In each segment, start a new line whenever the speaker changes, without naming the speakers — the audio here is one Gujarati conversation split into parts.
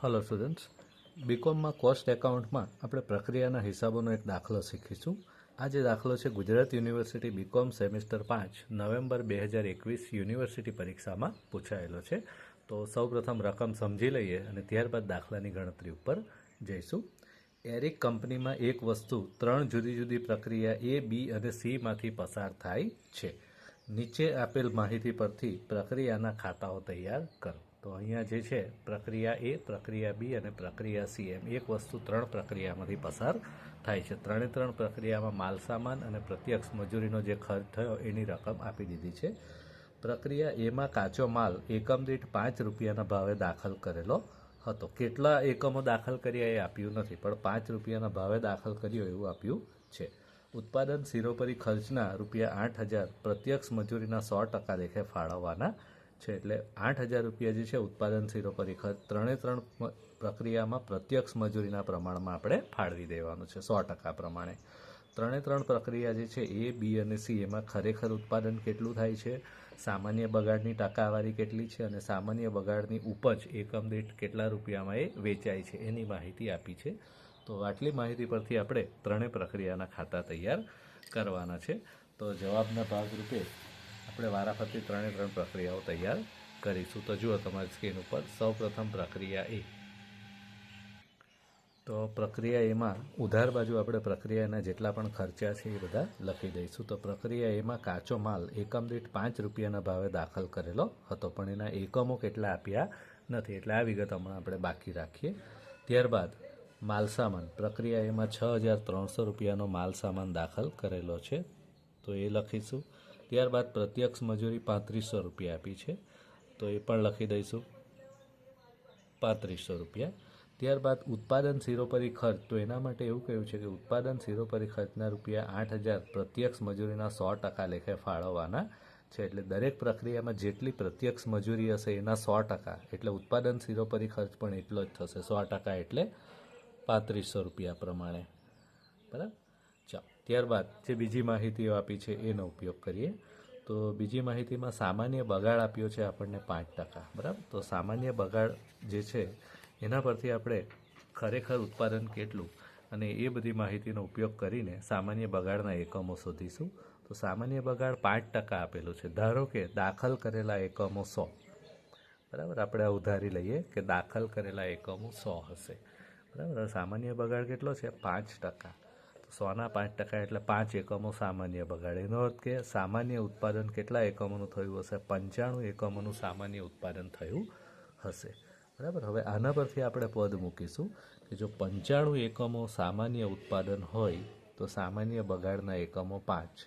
હલો સ્ટુડન્ટ્સ, બીકોમમાં કોસ્ટ એકાઉન્ટમાં આપણે પ્રક્રિયાના હિસાબોનો એક દાખલો શીખીશું. આ જે દાખલો છે Gujarat university BCom semester 5 November 2021 university પરીક્ષામાં પૂછાયેલો છે. તો સૌપ્રથમ રકમ સમજી લઈએ અને ત્યારબાદ દાખલાની ગણતરી ઉપર જઈશું. એરિક કંપનીમાં એક વસ્તુ 3 જુદી જુદી પ્રક્રિયા A, B અને C માંથી પસાર થાય છે. નીચે આપેલ માહિતી પરથી પ્રક્રિયાના ખાતાઓ તૈયાર કરો. તો અહીંયા જે છે પ્રક્રિયા A, પ્રક્રિયા B અને પ્રક્રિયા C એમ એક વસ્તુ 3 પ્રક્રિયામાંથી પસાર થાય છે. ત્રણે પ્રક્રિયામાં માલસામાન અને પ્રત્યક્ષ મજૂરીનો જે ખર્ચ થયો એની રકમ આપી દીધી છે. પ્રક્રિયા Aમાં કાચો માલ એકમ દીઠ 5 રૂપિયાના ભાવે દાખલ કરેલો હતો. કેટલા એકમો દાખલ કર્યા એ આપ્યું નથી, પણ 5 રૂપિયાના ભાવે દાખલ કર્યો એવું આપ્યું છે. ઉત્પાદન સિરોપરી ખર્ચના ₹8,000 પ્રત્યક્ષ મજૂરીના 100% લેખે ફાળવવાના છે. એટલે 8,000 રૂપિયા જે છે ઉત્પાદન સિરોપરી ખર્ચ ત્રણે પ્રક્રિયામાં પ્રત્યક્ષ મજૂરીના પ્રમાણમાં આપણે ફાળવી દેવાનું છે 100% પ્રમાણે. ત્રણે પ્રક્રિયા જે છે A, B અને C એમાં ખરેખર ઉત્પાદન કેટલું થાય છે, સામાન્ય બગાડની ટકાવારી કેટલી છે અને સામાન્ય બગાડની ઉપજ એકમ દીઠ કેટલા રૂપિયામાં એ વેચાય છે એની માહિતી આપી છે. તો આટલી માહિતી પરથી આપણે ત્રણેય પ્રક્રિયાના ખાતા તૈયાર કરવાના છે. તો જવાબના ભાગરૂપે આપણે વારાફરતી ત્રણે પ્રક્રિયાઓ તૈયાર કરીશું. તો જુઓ તમારી સ્ક્રીન ઉપર સૌપ્રથમ પ્રક્રિયા A. તો પ્રક્રિયા એમાં ઉધાર બાજુ આપણે પ્રક્રિયાના જેટલા પણ ખર્ચા છે એ બધા લખી દઈશું. તો પ્રક્રિયા એમાં કાચો માલ એકમ દીઠ 5 રૂપિયાના ભાવે દાખલ કરેલો હતો, પણ એના એકમો કેટલા આપ્યા નથી, એટલે આ વિગત હમણાં આપણે બાકી રાખીએ. ત્યારબાદ માલસામાન પ્રક્રિયા એમાં 6,300 રૂપિયાનો માલસામાન દાખલ કરેલો છે, તો એ લખીશું. ત્યારબાદ પ્રત્યક્ષ મજૂરી 3500 રૂપિયા આપી છે, તો એ પણ લખી દઈશું 3500 રૂપિયા. ત્યારબાદ ઉત્પાદન સિરોપરી ખર્ચ, તો એના માટે એવું કહ્યું છે કે ઉત્પાદન સિરોપરી ખર્ચના ₹8,000 પ્રત્યક્ષ મજૂરીના 100% લેખે ફાળવવાના છે. એટલે દરેક પ્રક્રિયામાં જેટલી પ્રત્યક્ષ મજૂરી હશે એના 100%, એટલે ઉત્પાદન સિરોપરી ખર્ચ પણ એટલો જ થશે 100%, એટલે 3500 રૂપિયા પ્રમાણે. બરાબર. ચાલો, ત્યારબાદ જે બીજી માહિતીઓ આપી છે એનો ઉપયોગ કરીએ. તો બીજી માહિતીમાં સામાન્ય બગાડ આપ્યો છે આપણને 5%. બરાબર. તો સામાન્ય બગાડ જે છે એના પરથી આપણે ખરેખર ઉત્પાદન કેટલું અને એ બધી માહિતીનો ઉપયોગ કરીને સામાન્ય બગાડના એકમો શોધીશું. તો સામાન્ય બગાડ 5% આપેલું છે. ધારો કે દાખલ કરેલા એકમો 100. બરાબર. આપણે આ ઉધારી લઈએ કે દાખલ કરેલા એકમો 100 હશે. બરાબર. સામાન્ય બગાડ કેટલો છે? 5%. તો 100ના 5% એટલે 5 એકમો સામાન્ય બગાડ. એનો અર્થ કે સામાન્ય ઉત્પાદન કેટલા એકમોનું થયું હશે? 95 એકમોનું સામાન્ય ઉત્પાદન થયું હશે. બરાબર. હવે આના પરથી આપણે પદ મૂકીશું કે જો 95 એકમો સામાન્ય ઉત્પાદન હોય તો સામાન્ય બગાડના એકમો 5.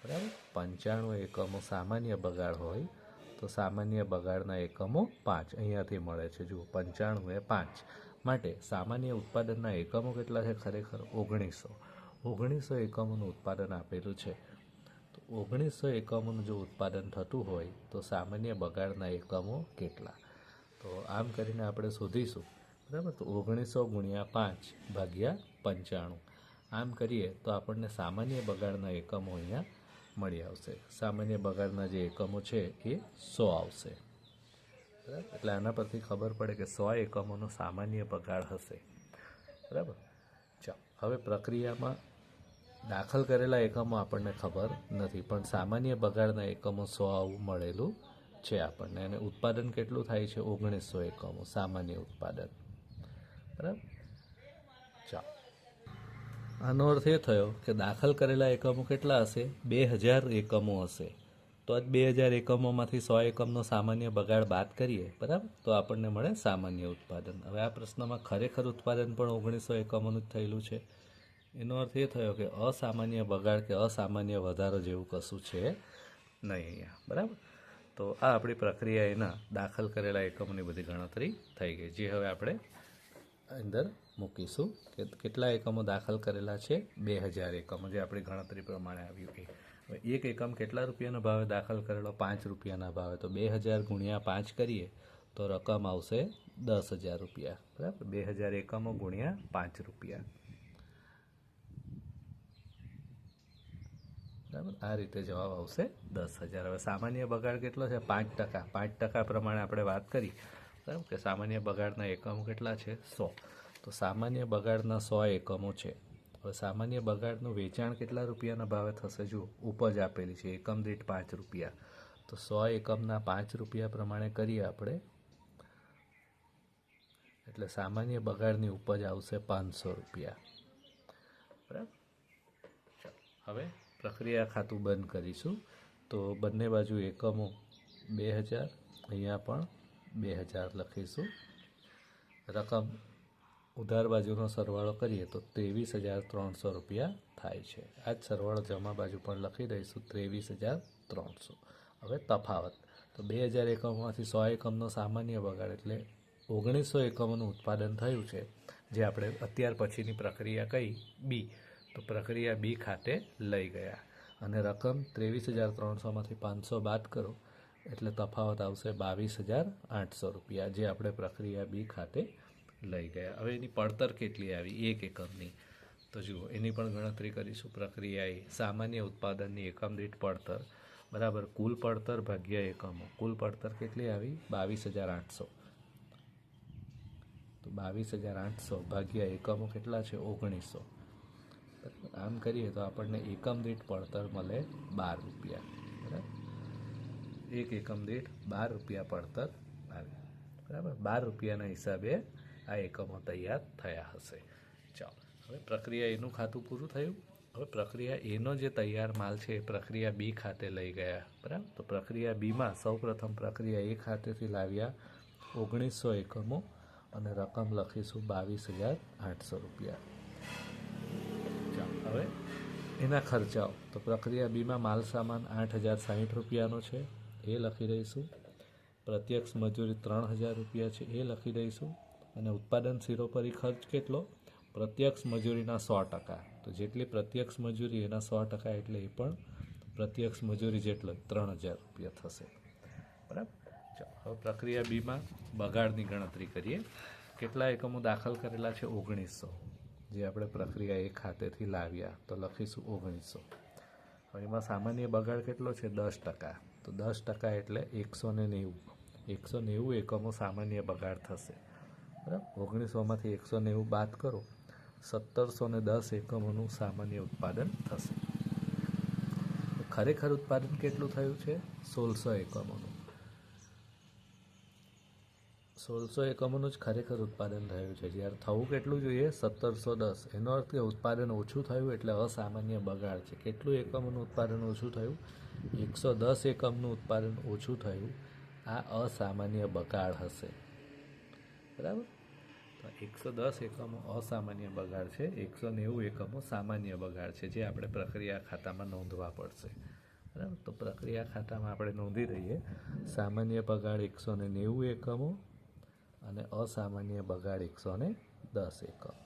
બરાબર. 95 એકમો સામાન્ય બગાડ હોય તો સામાન્ય બગાડના એકમો 5 અહીંયાથી મળે છે. જુઓ, 95 એ 5 માટે સામાન્ય ઉત્પાદનના એકમો કેટલા છે? ખરેખર 1900 એકમોનું ઉત્પાદન આપેલું છે. તો 1900 એકમોનું જો ઉત્પાદન થતું હોય તો સામાન્ય બગાડના એકમો કેટલા? તો આમ કરીને આપણે શોધીશું. બરાબર. તો 1900 × 5 ભાગ્યા 95. આમ કરીએ તો આપણને સામાન્ય બગાડના એકમો અહીંયા મળી આવશે. સામાન્ય બગાડના જે એકમો છે એ 100 આવશે. બરાબર. એટલે આના પરથી ખબર પડે કે 100 એકમોનો સામાન્ય બગાડ હશે. બરાબર. ચાલો, હવે પ્રક્રિયામાં દાખલ કરેલા એકમો આપણને ખબર નથી, પણ સામાન્ય બગાડના એકમો 100 આવું મળેલું છે આપણને. અને ઉત્પાદન કેટલું થાય છે? 1900 એકમો સામાન્ય ઉત્પાદન. બરાબર. ચાલો, આનો અર્થ એ થયો કે દાખલ કરેલા એકમો કેટલા હશે? 2000 એકમો હશે. તો જ 2000 એકમોમાંથી 100 એકમનો સામાન્ય બગાડ બાદ કરીએ. બરાબર. તો આપણને મળે સામાન્ય ઉત્પાદન. હવે આ પ્રશ્નમાં ખરેખર ઉત્પાદન પણ 1900 એકમોનું જ થયેલું છે. એનો અર્થ એ થયો કે અસામાન્ય બગાડ કે અસામાન્ય વધારો જેવું કશું છે નહીં અહીંયા. બરાબર. તો આ આપણી પ્રક્રિયા એના દાખલ કરેલા એકમોની બધી ગણતરી થઈ ગઈ, જે હવે આપણે અંદર મૂકીશું કે કેટલા એકમો દાખલ કરેલા છે? 2000 એકમો, જે આપણી ગણતરી પ્રમાણે આવ્યું એ. હવે એક એકમ કેટલા રૂપિયાના ભાવે દાખલ કરેલો? 5 રૂપિયાના ભાવે. તો 2000 × 5 કરીએ તો રકમ આવશે 10,000 રૂપિયા. બરાબર. 2000 એકમો × 5 રૂપિયા. બરાબર. આ રીતે જવાબ આવશે 10,000. હવે સામાન્ય બગાડ કેટલો છે? 5%. 5% પ્રમાણે આપણે વાત કરી બરાબર કે સામાન્ય બગાડના એકમો કેટલા છે 100. તો સામાન્ય બગાડના 100 એકમો છે. હવે સામાન્ય બગાડનું વેચાણ કેટલા રૂપિયાના ભાવે થશે? જુઓ ઉપજ આપેલી છે એકમ દીઠ 5 રૂપિયા. તો 100 એકમના 5 રૂપિયા પ્રમાણે કરીએ આપણે, એટલે સામાન્ય બગાડની ઉપજ આવશે 500 રૂપિયા. બરાબર. હવે પ્રક્રિયા ખાતું બંધ કરીશું. તો બંને બાજુ એકમો 2000, અહીંયા પણ 2000 લખીશું. રકમ ઉધાર બાજુનો સરવાળો કરીએ તો 23,300 રૂપિયા થાય છે. આ જ સરવાળો જમા બાજુ પણ લખી દઈશું 23,300. હવે તફાવત, તો 2000 એકમોમાંથી 100 એકમનો સામાન્ય બગાડ એટલે 1900 એકમોનું ઉત્પાદન થયું છે, જે આપણે અત્યાર પછીની પ્રક્રિયા કઈ બી. તો પ્રક્રિયા બી ખાતે લઈ ગયા અને રકમ 23,300માંથી 500 બાદ કરો એટલે તફાવત આવશે 22,800 રૂપિયા, જે આપણે પ્રક્રિયા બી ખાતે લઈ ગયા. હવે એની પડતર કેટલી આવી 1 એકમની? તો જુઓ એની પણ ગણતરી કરીશું. પ્રક્રિયા એ સામાન્ય ઉત્પાદનની એકમ દીઠ પડતર બરાબર કુલ પડતર ભાગ્યા એકમો. કુલ પડતર કેટલી આવી 22,800. તો 22,800 ભાગ્યા એકમો કેટલા છે 1900. આમ કરીએ તો આપણને એકમ દીઠ પડતર મળે 12 રૂપિયા. બરાબર, એક એકમ દીઠ 12 રૂપિયા પડતર આવે. બરાબર, 12 રૂપિયાના હિસાબે આ એકમો તૈયાર થયા હશે. ચાલો, હવે પ્રક્રિયા એનું ખાતું પૂરું થયું. હવે પ્રક્રિયા એનો જે તૈયાર માલ છે એ પ્રક્રિયા બી ખાતે લઈ ગયા. બરાબર, તો પ્રક્રિયા બીમાં સૌપ્રથમ પ્રક્રિયા એ ખાતેથી લાવ્યા 1900 એકમો અને રકમ લખીશું 22,800 રૂપિયા. ચાલો, હવે એના ખર્ચાઓ, તો પ્રક્રિયા બીમાં માલ સામાન 8,060 રૂપિયાનો છે એ લખી દઈશું. પ્રત્યક્ષ મજૂરી 3,000 રૂપિયા છે એ લખી દઈશું. અને ઉત્પાદન સિરોપરી ખર્ચ કેટલો? પ્રત્યક્ષ મજૂરીના 100%. તો જેટલી પ્રત્યક્ષ મજૂરી એના 100% એટલે એ પણ પ્રત્યક્ષ મજૂરી જેટલો 3,000 રૂપિયા થશે. બરાબર. ચાલો, હવે પ્રક્રિયા બીમાં બગાડની ગણતરી કરીએ. કેટલા એકમો દાખલ કરેલા છે 1900, જે આપણે પ્રક્રિયા એક ખાતેથી લાવ્યા, તો લખીશું 1900. હવે એમાં સામાન્ય બગાડ કેટલો છે 10%. તો 10% એટલે 190. 190 એકમો સામાન્ય બગાડ થશે. બરાબર, 1900માંથી 190 બાદ કરો 1710 એકમોનું સામાન્ય ઉત્પાદન થશે. ખરેખર ઉત્પાદન કેટલું થયું છે 1600 એકમોનું. 1600 એકમોનું જ ખરેખર ઉત્પાદન થયું છે. જ્યારે થવું કેટલું જોઈએ 1710. એનો અર્થ કે ઉત્પાદન ઓછું થયું એટલે અસામાન્ય બગાડ છે. કેટલું એકમોનું ઉત્પાદન ઓછું થયું? 110 એકમનું ઉત્પાદન ઓછું થયું. આ અસામાન્ય બગાડ હશે. બરાબર, તો 110 એકમો અસામાન્ય બગાડ છે, 190 એકમો સામાન્ય બગાડ છે, જે આપણે પ્રક્રિયા ખાતામાં નોંધવા પડશે. બરાબર, તો પ્રક્રિયા ખાતામાં આપણે નોંધી દઈએ સામાન્ય બગાડ 190 એકમો અને અસામાન્ય બગાડ 110 એકમ.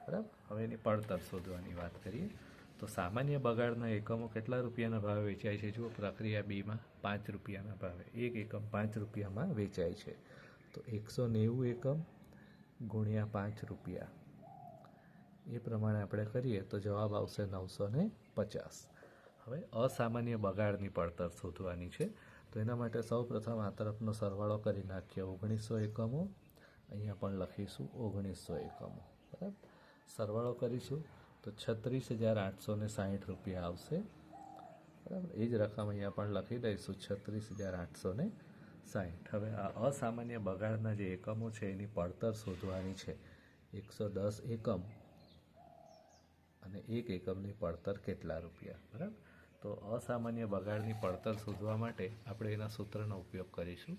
બરાબર, હવે એની પડતર શોધવાની વાત કરીએ. તો સામાન્ય બગાડના એકમો કેટલા રૂપિયાના ભાવે વેચાય છે? જુઓ પ્રક્રિયા બીમાં 5 રૂપિયાના ભાવે. એક એકમ 5 રૂપિયામાં વેચાય છે. તો 190 એકમ ગુણ્યા 5 રૂપિયા, એ પ્રમાણે આપણે કરીએ તો જવાબ આવશે 950. હવે અસામાન્ય બગાડની પડતર શોધવાની છે. તો એના માટે સૌ પ્રથમ આ તરફનો સરવાળો કરી નાખીએ. 1900 એકમો, અહીંયા પણ લખીશું 1900 એકમો. બરાબર, સરવાળો કરીશું તો 36,860 રૂપિયા આવશે. બરાબર, એ જ રકમ અહીંયા પણ લખી દઈશું 36,860. હવે આ અસામાન્ય બગાડના જે એકમો છે એની પડતર શોધવાની છે. 110 એકમ અને એક એકમની પડતર કેટલા રૂપિયા? બરાબર, તો અસામાન્ય બગાડની પડતર શોધવા માટે આપણે એના સૂત્રનો ઉપયોગ કરીશું.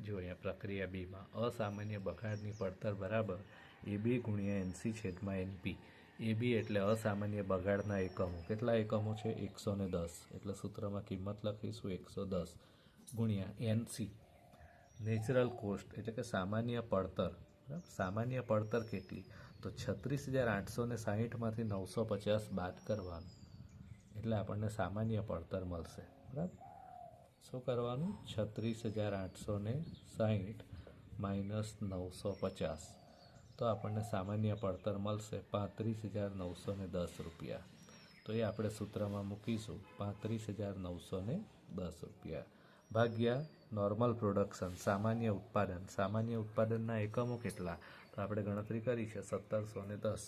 જો અહીંયા પ્રક્રિયા બીમાં અસામાન્ય બગાડની પડતર બરાબર AB ગુણ્યા NC છેદમાં NP. AB એટલે અસામાન્ય બગાડના એકમો. કેટલા એકમો છે 110, એટલે સૂત્રમાં કિંમત લખીશું 110 ગુણ્યા NC નેચરલ કોસ્ટ એટલે કે સામાન્ય પડતર. બરાબર, સામાન્ય પડતર કેટલી? તો 36,860માંથી 950 બાદ કરવાનું એટલે આપણને સામાન્ય પડતર મળશે. બરાબર, શું કરવાનું? 36,860 માઇનસ 950, તો આપણને સામાન્ય પડતર મળશે 35,910 રૂપિયા. તો એ આપણે સૂત્રમાં મૂકીશું 35,910 રૂપિયા. ભાગ્યા નોર્મલ પ્રોડક્શન સામાન્ય ઉત્પાદનના એકમો કેટલા, તો આપણે ગણતરી કરી છે 1710,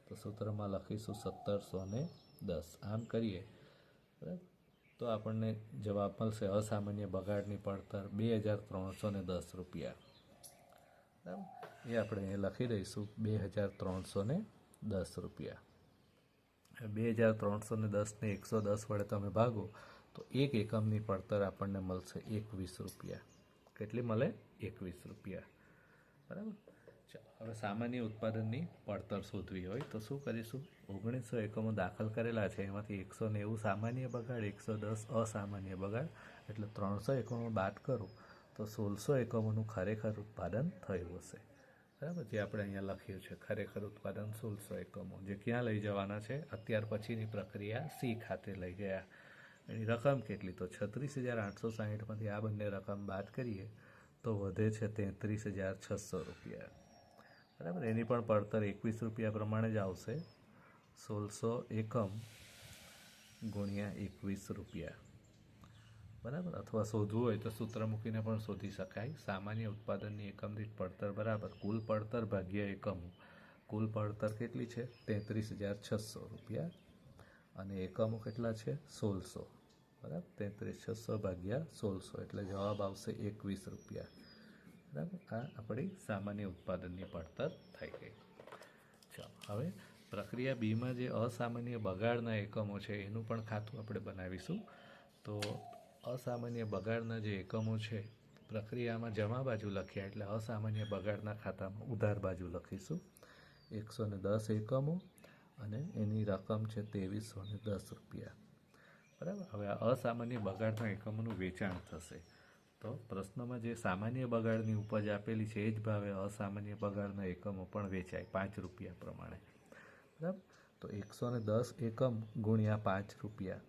તો સૂત્રમાં લખીશું 1710. આમ કરીએ બરાબર તો આપણને જવાબ મળશે અસામાન્ય બગાડની પડતર 2310 રૂપિયા. બરાબર એ આપણે અહીંયા લખી દઈશું 2310 રૂપિયા. 2310ને 110 વડે તમે ભાગો તો એક એકમની પડતર આપણને મળશે 21 રૂપિયા. કેટલી મળે? 21 રૂપિયા. બરાબર. હવે સામાન્ય ઉત્પાદનની પડતર શોધવી હોય તો શું કરીશું? 1900 એકમો દાખલ કરેલા છે, એમાંથી 190 સામાન્ય બગાડ, 110 અસામાન્ય બગાડ, એટલે 300 એકમો બાદ કરો તો 1600 એકમોનું ખરેખર ઉત્પાદન થયું હશે. બરાબર, જે આપણે અહીંયા લખ્યું છે ખરેખર ઉત્પાદન 1600 એકમો, જે ક્યાં લઈ જવાના છે? અત્યાર પછીની પ્રક્રિયા સી ખાતે લઈ ગયા. એની રકમ કેટલી? તો 36,860માંથી આ બંને રકમ બાદ કરીએ તો વધે છે 33,600 રૂપિયા. બરાબર, એની પણ પડતર 21 રૂપિયા પ્રમાણે જ આવશે. 1600 એકમ ગુણ્યા 21 રૂપિયા. બરાબર, અથવા શોધવું હોય તો સૂત્ર મૂકીને પણ શોધી શકાય. સામાન્ય ઉત્પાદનની એકમ દીઠ પડતર બરાબર કુલ પડતર ભાગ્યા એકમો. કુલ પડતર કેટલી છે? 33,600 રૂપિયા અને એકમો કેટલા છે? 1600. બરાબર, 33,600 ભાગ્યા 1600 એટલે જવાબ આવશે 21 રૂપિયા. બરાબર, આ આપણી સામાન્ય ઉત્પાદનની પડતર થઈ ગઈ. ચાલો, હવે પ્રક્રિયા બીમાં જે અસામાન્ય બગાડના એકમો છે એનું પણ ખાતું આપણે બનાવીશું. તો અસામાન્ય બગાડના જે એકમો છે પ્રક્રિયામાં જમા બાજુ લખ્યા એટલે અસામાન્ય બગાડના ખાતામાં ઉધાર બાજુ લખીશું. 110 એકમો અને એની રકમ છે 2310 રૂપિયા. બરાબર, હવે આ અસામાન્ય બગાડના એકમોનું વેચાણ થશે. તો પ્રશ્નમાં જે સામાન્ય બગાડની ઉપજ આપેલી છે એ જ ભાવે અસામાન્ય બગાડના એકમો પણ વેચાય 5 રૂપિયા પ્રમાણે. બરાબર, તો 110 એકમ ગુણ્યા 5 રૂપિયા,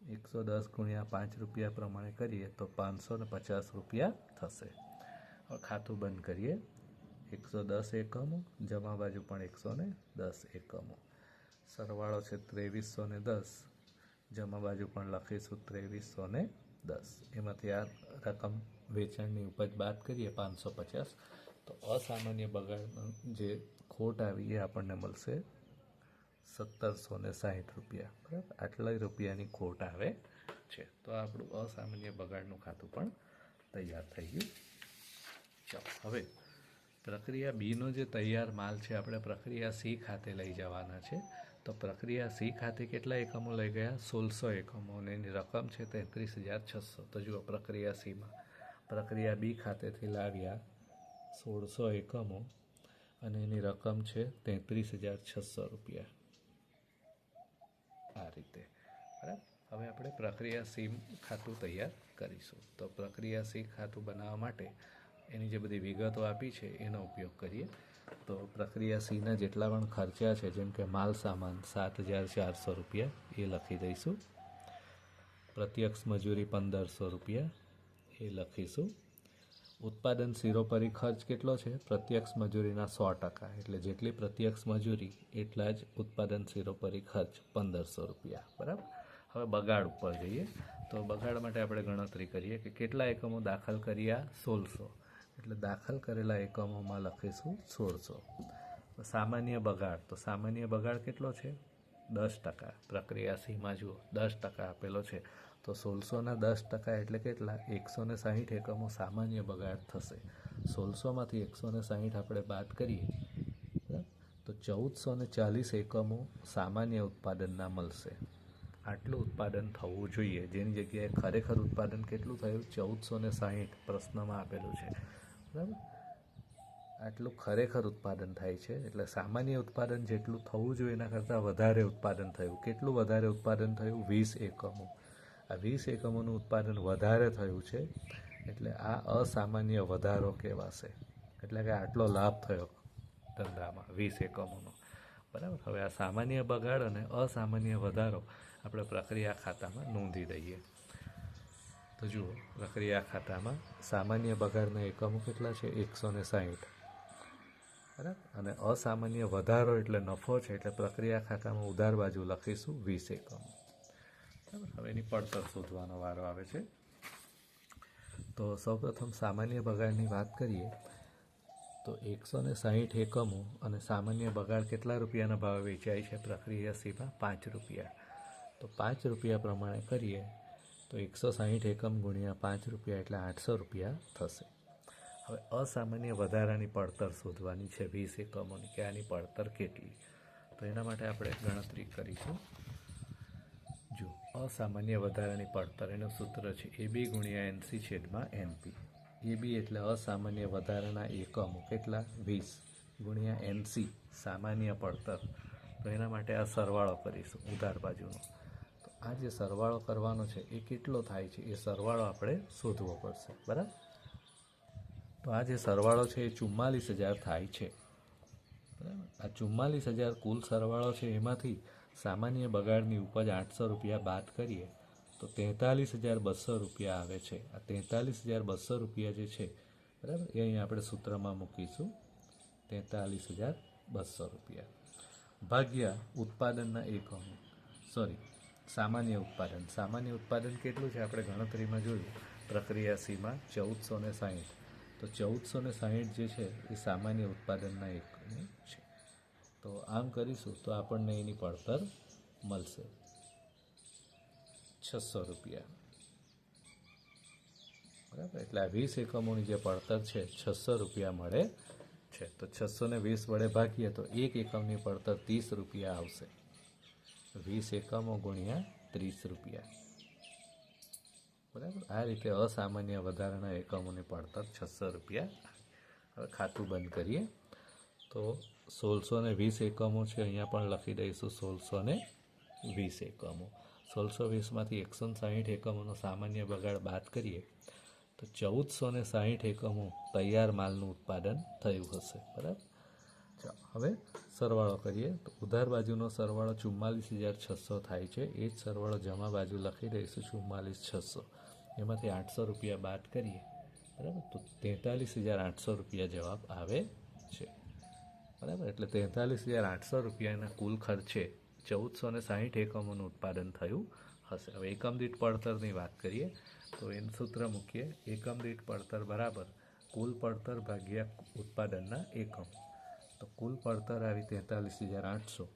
110 ગુણ્યા 5 રૂપિયા પ્રમાણે કરીએ તો 550 રૂપિયા થશે. હવે ખાતું બંધ કરીએ. 110 એકમો, જમા બાજુ પણ 110 એકમો, સરવાળો છે 2310, જમા બાજુ પણ લખીશું 2310. એમાંથી આ રકમ વેચાણની ઉપજ બાદ કરીએ 550, તો અસામાન્ય બગાડનો જે ખોટ આવી એ આપણને મળશે 1760 રૂપિયા. બરાબર, આટલા રૂપિયાની ખોટ આવે છે. તો આપણું અસામાન્ય બગાડનું ખાતું પણ તૈયાર થઈ ગયું. ચાલો, હવે પ્રક્રિયા બીનો જે તૈયાર માલ છે આપણે પ્રક્રિયા સી ખાતે લઈ જવાના છે. તો પ્રક્રિયા સી ખાતે કેટલા એકમો લઈ ગયા? 1600 એકમો અને એની રકમ છે 33,600. તો જુઓ, પ્રક્રિયા સીમાં પ્રક્રિયા બી ખાતેથી લાવ્યા 1600 એકમો અને એની રકમ છે 33,600 રૂપિયા. આ રીતે. બરાબર, હવે આપણે પ્રક્રિયા સી ખાતું તૈયાર કરીશું. તો પ્રક્રિયા સી ખાતું બનાવવા માટે એની જે બધી વિગતો આપી છે એનો ઉપયોગ કરીએ. તો પ્રક્રિયા સીના જેટલા પણ ખર્ચા છે, જેમ કે માલ સામાન 7,400 રૂપિયા એ લખી દઈશું. પ્રત્યક્ષ મજૂરી 1500 રૂપિયા એ લખીશું. ઉત્પાદન સિરોપરી ખર્ચ કેટલો છે? પ્રત્યક્ષ મજૂરીના 100%, એટલે જેટલી પ્રત્યક્ષ મજૂરી એટલા જ ઉત્પાદન સિરોપરી ખર્ચ 1500 રૂપિયા. બરાબર, હવે બગાડ ઉપર જઈએ. તો બગાડ માટે આપણે ગણતરી કરીએ કે કેટલા એકમો દાખલ કર્યા? 1600, એટલે દાખલ કરેલા એકમોમાં લખીશું 1600. સામાન્ય બગાડ, તો સામાન્ય બગાડ કેટલો છે? 10%. પ્રક્રિયા સીમાં જુઓ 10% આપેલો છે, તો 1600ના 10% એટલે કેટલા? 160 એકમો સામાન્ય બગાડ થશે. 1600માંથી 160 આપણે બાદ કરીએ તો 1440 એકમો સામાન્ય ઉત્પાદનના મળશે. આટલું ઉત્પાદન થવું જોઈએ, જેની જગ્યાએ ખરેખર ઉત્પાદન કેટલું થયું? 1460 પ્રશ્નમાં આપેલું છે. બરાબર, આટલું ખરેખર ઉત્પાદન થાય છે, એટલે સામાન્ય ઉત્પાદન જેટલું થવું જોઈએ એના કરતાં વધારે ઉત્પાદન થયું. કેટલું વધારે ઉત્પાદન થયું? 20 એકમો. આ 20 એકમોનું ઉત્પાદન વધારે થયું છે, એટલે આ અસામાન્ય વધારો કહેવાશે. એટલે કે આટલો લાભ થયો ધંધામાં 20 એકમોનો. બરાબર, હવે આ સામાન્ય બગાડ અને અસામાન્ય વધારો આપણે પ્રક્રિયા ખાતામાં નોંધી દઈએ. તો જુઓ, પ્રક્રિયા ખાતામાં સામાન્ય બગાડના એકમો કેટલા છે? 160. બરાબર, અને અસામાન્ય વધારો એટલે નફો છે, એટલે પ્રક્રિયા ખાતામાં ઉધાર બાજુ લખીશું 20 એકમો. બરાબર, હવે એની પડતર શોધવાનો વારો આવે છે. તો સૌપ્રથમ સામાન્ય બગાડની વાત કરીએ તો 160 એકમો અને સામાન્ય બગાડ કેટલા રૂપિયાના ભાવે વેચાય છે પ્રક્રિયા સીમાં 5 રૂપિયા. તો 5 રૂપિયા પ્રમાણે કરીએ તો 160 એકમ ગુણ્યા 5 રૂપિયા એટલે 800 રૂપિયા થશે. હવે અસામાન્ય વધારાની પડતર શોધવાની છે 20 એકમોની કે આની પડતર કેટલી. તો એના માટે આપણે ગણતરી કરીશું. જો અસામાન્ય વધારાની પડતર એનું સૂત્ર છે AB ગુણ્યા NC છેદમાં NP. AB એટલે અસામાન્ય વધારાના એકમો કેટલા 20 ગુણ્યા NC સામાન્ય પડતર. તો એના માટે આ સરવાળો કરીશું ઉધાર બાજુનો. તો આ જે સરવાળો કરવાનો છે એ કેટલો થાય છે એ સરવાળો આપણે શોધવો પડશે. બરાબર. તો આ જે સરવાળો છે એ 44,000 થાય છે. બરાબર. આ 44,000 કુલ સરવાળો છે એમાંથી સામાન્ય બગાડની ઉપજ 800 રૂપિયા બાદ કરીએ તો 43,200 રૂપિયા આવે છે. આ 43,200 રૂપિયા જે છે બરાબર એ અહીં આપણે સૂત્રમાં મૂકીશું. 43,200 રૂપિયા ભાગ્યા ઉત્પાદનના એકમો સામાન્ય ઉત્પાદન. સામાન્ય ઉત્પાદન કેટલું છે આપણે ગણતરીમાં જોયું પ્રક્રિયા સીમાં 1460. તો 1460 જે છે એ સામાન્ય ઉત્પાદનના એકમો છે. તો આમ કરીશું તો આપણને એની પડતર મળશે 600 રૂપિયા. બરાબર. એટલે આ 20 એકમોની જે પડતર છે 600 રૂપિયા મળે છે. તો 620 વડે ભાગીએ તો એક એકમની પડતર 30 રૂપિયા આવશે. 20 એકમો ગુણ્યા 30 રૂપિયા. બરાબર. આ રીતે અસામાન્ય વધારાના એકમોની પડતર 600 રૂપિયા. હવે ખાતું બંધ કરીએ તો 1620 એકમો છે અહીંયા પણ લખી દઈશું 1620 એકમો. 1620માંથી 160 એકમોનો સામાન્ય બગાડ બાદ કરીએ તો 1460 એકમો તૈયાર માલનું ઉત્પાદન થયું હશે. બરાબર. ચાલો હવે સરવાળો કરીએ તો ઉધાર બાજુનો સરવાળો 44,600 થાય છે. એ જ સરવાળો જમા બાજુ લખી દઈશું 44,600. એમાંથી 800 રૂપિયા બાદ કરીએ બરાબર તો 43,800 રૂપિયા જવાબ આવે છે. બરાબર. એટલે 43,800 રૂપિયાના કુલ ખર્ચે 1460 એકમોનું ઉત્પાદન થયું હશે. હવે એકમ દીઠ પડતરની વાત કરીએ તો એનું સૂત્ર મૂકીએ. એકમ દીઠ પડતર બરાબર કુલ પડતર ભાગ્યા ઉત્પાદનના એકમ. તો કુલ પડતર આવી 43,800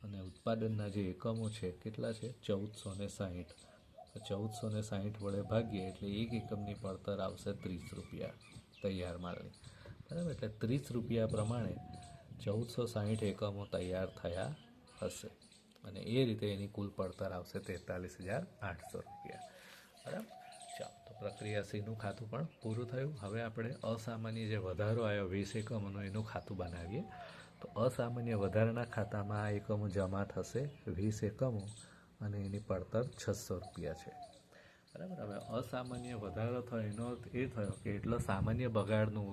અને ઉત્પાદનના જે એકમો છે કેટલા છે 1460. તો 1460 વડે ભાગીએ એટલે એક એકમની પડતર આવશે 30 રૂપિયા તૈયાર માલની. બરાબર. એટલે 30 રૂપિયા પ્રમાણે 1460 એકમો તૈયાર થયા હશે અને એ રીતે એની કુલ પડતર આવશે 43,800 રૂપિયા. બરાબર. ચાલો તો પ્રક્રિયા સીનું ખાતું પણ પૂરું થયું. હવે આપણે અસામાન્ય જે વધારો આવ્યો 20 એકમોનો એનું ખાતું બનાવીએ. તો અસામાન્ય વધારાના ખાતામાં આ એકમો જમા થશે 20 એકમો અને એની પડતર 600 રૂપિયા છે. બરાબર. હવે અસામાન્ય વધારો થયો એનો અર્થ એ થયો કે એટલો સામાન્ય બગાડનું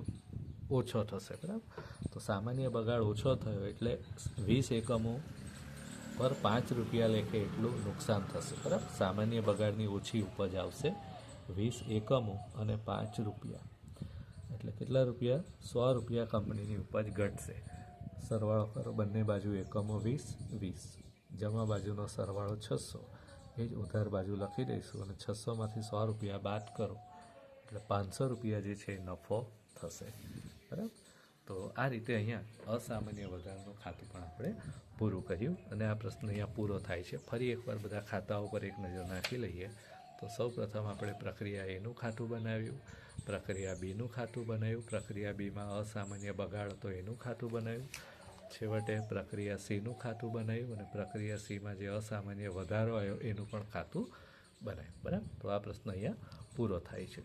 ઓછો થશે. બરાબર. તો સામાન્ય બગાડ ઓછો થયો એટલે 20 એકમો પર 5 રૂપિયા લેખે એટલું નુકસાન થશે. બરાબર. સામાન્ય બગાડની ઓછી ઉપજ આવશે 20 એકમો અને 5 રૂપિયા એટલે કેટલા રૂપિયા 100 રૂપિયા કંપનીની ઉપજ ઘટશે. સરવાળો કરો બંને બાજુ એકમો 20 જમા બાજુનો સરવાળો 600. એ જ ઉધાર બાજુ લખી દઈશું અને 600માંથી 100 રૂપિયા બાદ કરો એટલે 500 રૂપિયા જે છે નફો થશે. બરાબર. તો આ રીતે અહીંયા અસામાન્ય વધારાનું ખાતું પણ આપણે પૂરું કર્યું અને આ પ્રશ્ન અહીંયા પૂરો થાય છે. ફરી એકવાર બધા ખાતાઓ પર એક નજર નાખી લઈએ તો સૌપ્રથમ આપણે પ્રક્રિયા એનું ખાતું બનાવ્યું, પ્રક્રિયા બીનું ખાતું બનાવ્યું, પ્રક્રિયા બીમાં અસામાન્ય બગાડ હતો એનું ખાતું બનાવ્યું, છેવટે પ્રક્રિયા સીનું ખાતું બનાવ્યું અને પ્રક્રિયા સીમાં જે અસામાન્ય વધારો આવ્યો એનું પણ ખાતું બનાવ્યું. બરાબર. તો આ પ્રશ્ન અહીંયા પૂરો થાય છે.